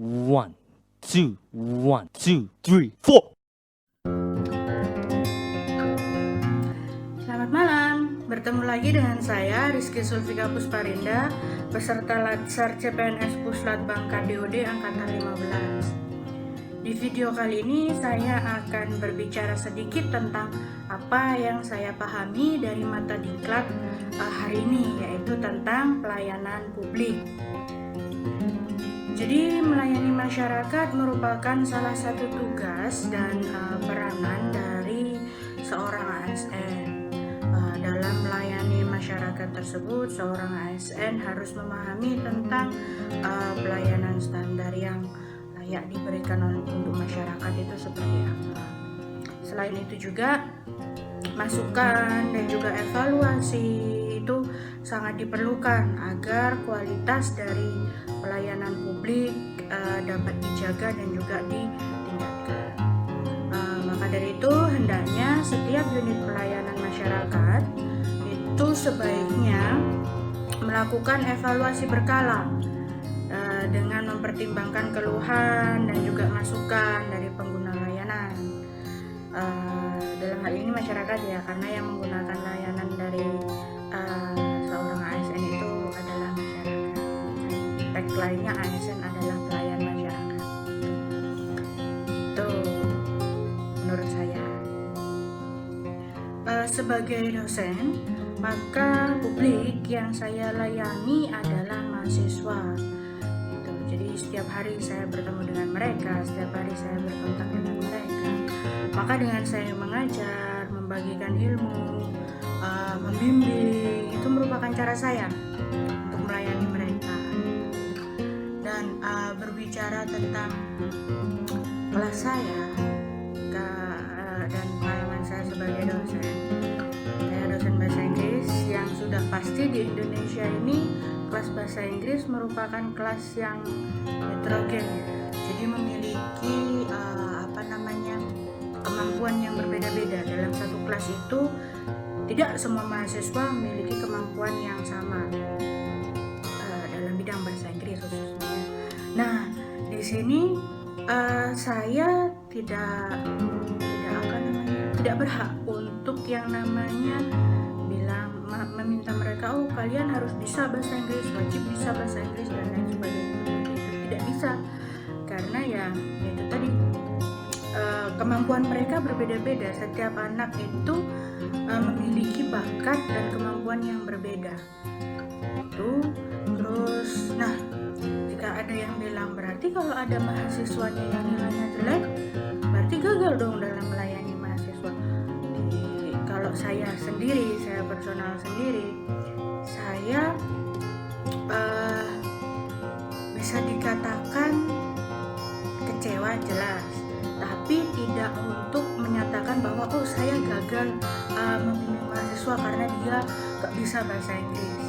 One, two, one, two, three, four. Selamat malam, bertemu lagi dengan saya Rizky Sulfika Pusparinda, peserta Latsar CPNS Puslat Bangka DOD Angkatan 15. Di video kali ini saya akan berbicara sedikit tentang apa yang saya pahami dari mata diklat hari ini, yaitu tentang pelayanan publik. Jadi melayani masyarakat merupakan salah satu tugas dan peranan dari seorang ASN. Dalam melayani masyarakat tersebut, seorang ASN harus memahami tentang pelayanan standar yang layak diberikan untuk masyarakat itu seperti apa. Selain itu juga masukan dan juga evaluasi itu sangat diperlukan agar kualitas dari pelayanan publik dapat dijaga dan juga ditingkatkan. Maka dari itu hendaknya setiap unit pelayanan masyarakat itu sebaiknya melakukan evaluasi berkala dengan mempertimbangkan keluhan dan juga masukan dari pengguna layanan. Dalam hal ini masyarakat ya, karena yang menggunakan layanan dari seorang ASN itu adalah masyarakat. Tagline-nya ASN adalah pelayan masyarakat. Itu menurut saya. Sebagai dosen, maka publik yang saya layani adalah mahasiswa. Jadi setiap hari saya bertemu dengan mereka, setiap hari saya berkontak dengan mereka. Maka dengan saya mengajar, membagikan ilmu, membimbing, itu merupakan cara saya untuk melayani mereka. Dan berbicara tentang kelas saya dan pengalaman saya sebagai dosen. Saya dosen bahasa Inggris yang sudah pasti di Indonesia ini kelas bahasa Inggris merupakan kelas yang heterogen, jadi memiliki kemampuan yang berbeda-beda. Dalam satu kelas itu tidak semua mahasiswa memiliki kemampuan yang sama dalam bidang bahasa Inggris khususnya. Nah, di sini saya tidak berhak untuk yang namanya meminta mereka, oh kalian harus bisa bahasa Inggris, wajib bisa bahasa Inggris dan lain sebagainya. Itu tidak bisa, karena ya itu tadi kemampuan mereka berbeda-beda. Setiap anak itu memiliki bakat dan kemampuan yang berbeda. Terus, nah jika ada yang bilang berarti kalau ada mahasiswanya yang nilainya jelek, berarti gagal dong dalam melayani mahasiswa. Kalau saya personal sendiri, saya bisa dikatakan kecewa jelas, tapi tidak untuk menyatakan bahwa oh saya gagal membimbing mahasiswa karena dia gak bisa bahasa Inggris.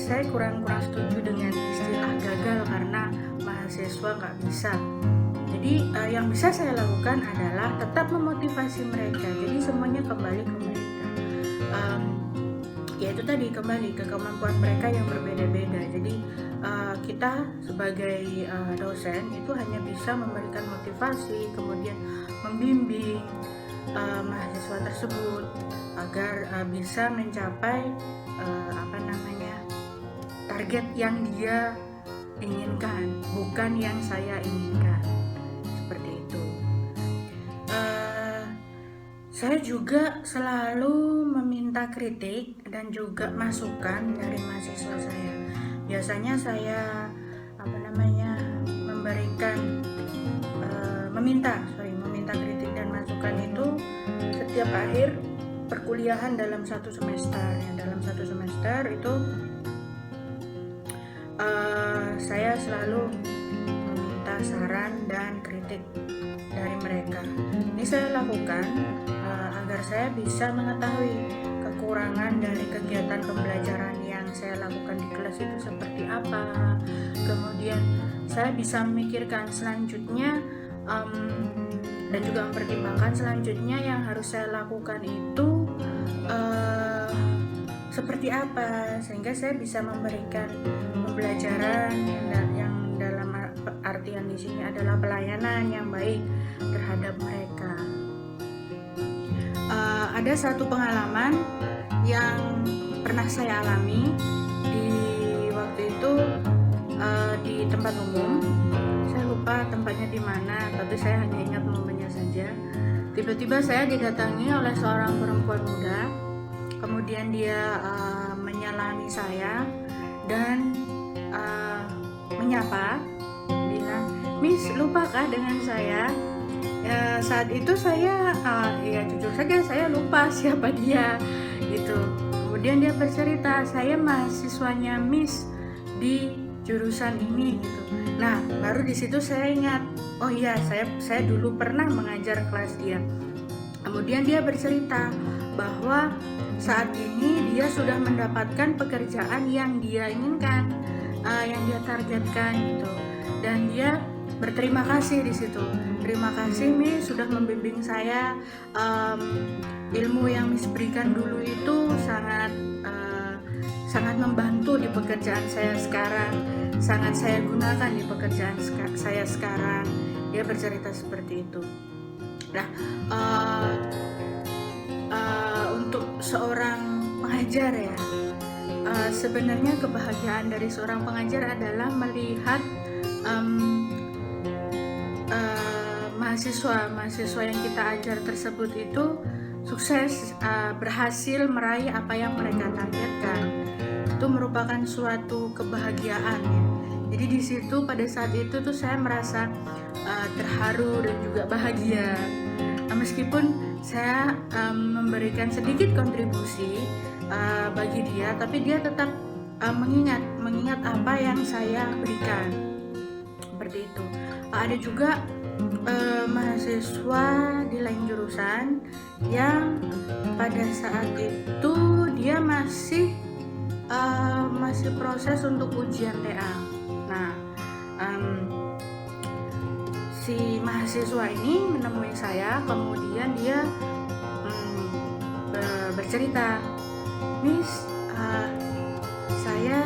Saya kurang setuju dengan istilah gagal karena mahasiswa gak bisa. Jadi yang bisa saya lakukan adalah tetap memotivasi mereka. Jadi semuanya kembali ke mereka. Yaitu tadi kembali ke kemampuan mereka yang berbeda-beda. Jadi kita sebagai dosen itu hanya bisa memberikan motivasi, kemudian membimbing mahasiswa tersebut agar bisa mencapai target yang dia inginkan, bukan yang saya inginkan. Seperti itu. Saya juga selalu meminta kritik dan juga masukan dari mahasiswa saya. Biasanya saya meminta kritik dan masukan itu setiap akhir perkuliahan dalam satu semester. Dalam satu semester itu saya selalu meminta saran dan kritik dari mereka. Ini saya lakukan agar saya bisa mengetahui kekurangan dari kegiatan pembelajaran yang saya lakukan di kelas itu seperti apa. Kemudian saya bisa memikirkan selanjutnya dan juga mempertimbangkan selanjutnya yang harus saya lakukan itu seperti apa, sehingga saya bisa memberikan pembelajaran di sini adalah pelayanan yang baik terhadap mereka. Ada satu pengalaman yang pernah saya alami di waktu itu di tempat umum. Saya lupa tempatnya di mana, tapi saya hanya ingat momennya saja. Tiba-tiba saya didatangi oleh seorang perempuan muda. Kemudian dia menyalami saya dan menyapa, bilang, "Miss, lupakah dengan saya?" Saat itu saya ya jujur saja saya lupa siapa dia gitu. Kemudian dia bercerita, "Saya mahasiswanya Miss di jurusan ini," gitu. Nah, baru di situ saya ingat, oh iya, saya dulu pernah mengajar kelas dia. Kemudian dia bercerita bahwa saat ini dia sudah mendapatkan pekerjaan yang dia inginkan, yang dia targetkan gitu. Dan dia berterima kasih di situ. "Terima kasih Miss sudah membimbing saya. Ilmu yang Miss berikan dulu itu sangat membantu di pekerjaan saya sekarang. Sangat saya gunakan di pekerjaan saya sekarang." Dia bercerita seperti itu. Nah, untuk seorang pengajar ya, sebenarnya kebahagiaan dari seorang pengajar adalah melihat mahasiswa yang kita ajar tersebut itu sukses, berhasil meraih apa yang mereka targetkan. Itu merupakan suatu kebahagiaan ya. Jadi di situ pada saat itu tuh saya merasa terharu dan juga bahagia. Meskipun saya memberikan sedikit kontribusi bagi dia, tapi dia tetap mengingat apa yang saya berikan. Seperti itu. Ada juga mahasiswa di lain jurusan yang pada saat itu dia masih proses untuk ujian TA. Nah, si mahasiswa ini menemui saya, kemudian dia bercerita, "Miss, saya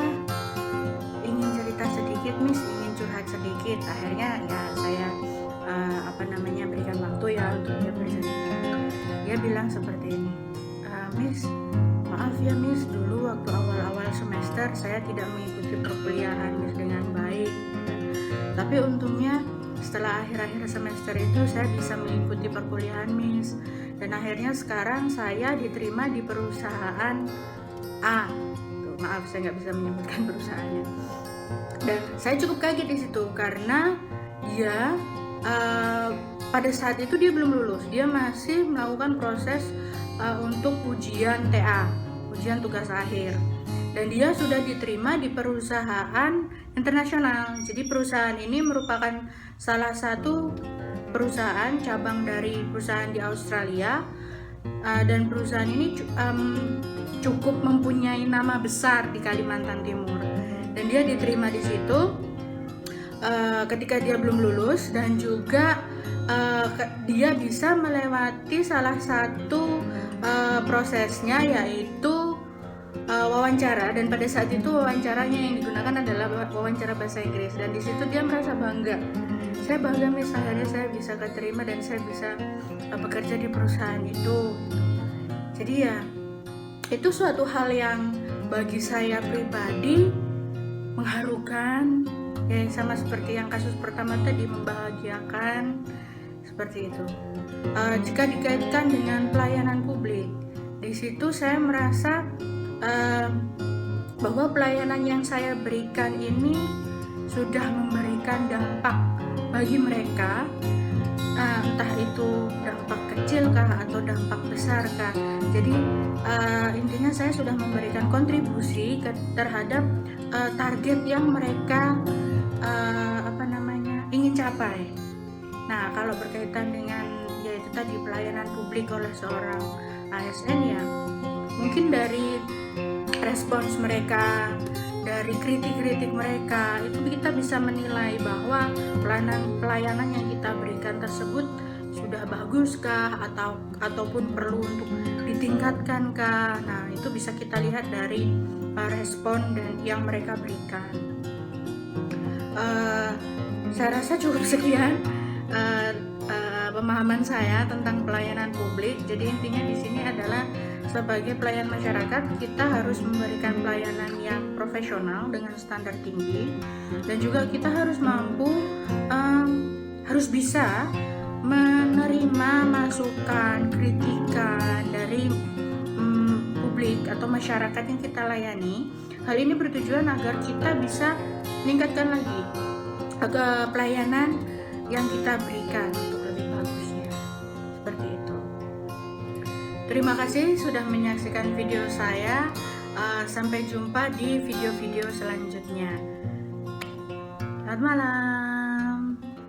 ingin cerita sedikit, Miss, ingin curhat sedikit." Akhirnya ya saya berikan waktu ya untuk dia bercerita. Dia bilang seperti ini, "Miss, maaf ya Miss, dulu waktu awal-awal semester saya tidak mengikuti perkuliahan Miss dengan baik. Tapi untungnya setelah akhir-akhir semester itu saya bisa mengikuti perkuliahan Miss. Dan akhirnya sekarang saya diterima di perusahaan A." Tuh, maaf saya nggak bisa menyebutkan perusahaannya. Dan saya cukup kaget di situ karena dia pada saat itu dia belum lulus, dia masih melakukan proses untuk ujian TA, ujian tugas akhir, dan dia sudah diterima di perusahaan internasional. Jadi perusahaan ini merupakan salah satu perusahaan cabang dari perusahaan di Australia, dan perusahaan ini cukup mempunyai nama besar di Kalimantan Timur, dan dia diterima di situ ketika dia belum lulus, dan juga dia bisa melewati salah satu prosesnya, yaitu wawancara. Dan pada saat itu wawancaranya yang digunakan adalah wawancara bahasa Inggris, dan di situ dia merasa bangga. "Saya bangga Miss, akhirnya saya bisa keterima dan saya bisa bekerja di perusahaan itu." Jadi ya itu suatu hal yang bagi saya pribadi mengharukan ya, sama seperti yang kasus pertama tadi, membahagiakan. Seperti itu. Jika dikaitkan dengan pelayanan publik, di situ saya merasa bahwa pelayanan yang saya berikan ini sudah memberikan dampak bagi mereka, entah itu dampak kecil kah atau dampak besar kah. Jadi intinya saya sudah memberikan kontribusi terhadap target yang mereka ingin capai. Nah, kalau berkaitan dengan yaitu tadi pelayanan publik oleh seorang ASN ya, mungkin dari respons mereka, dari kritik-kritik mereka, itu kita bisa menilai bahwa pelayanan yang kita berikan tersebut sudah baguskah ataupun perlu untuk ditingkatkankah. Nah, itu bisa kita lihat dari respon dan yang mereka berikan. Saya rasa cukup sekian pemahaman saya tentang pelayanan publik. Jadi intinya di sini adalah sebagai pelayan masyarakat kita harus memberikan pelayanan yang profesional dengan standar tinggi, dan juga kita harus mampu harus bisa menerima masukan, kritikan dari publik atau masyarakat yang kita layani. Hal ini bertujuan agar kita bisa meningkatkan lagi pelayanan yang kita berikan untuk lebih bagusnya. Seperti itu. Terima kasih sudah menyaksikan video saya. Sampai jumpa di video-video selanjutnya. Selamat malam.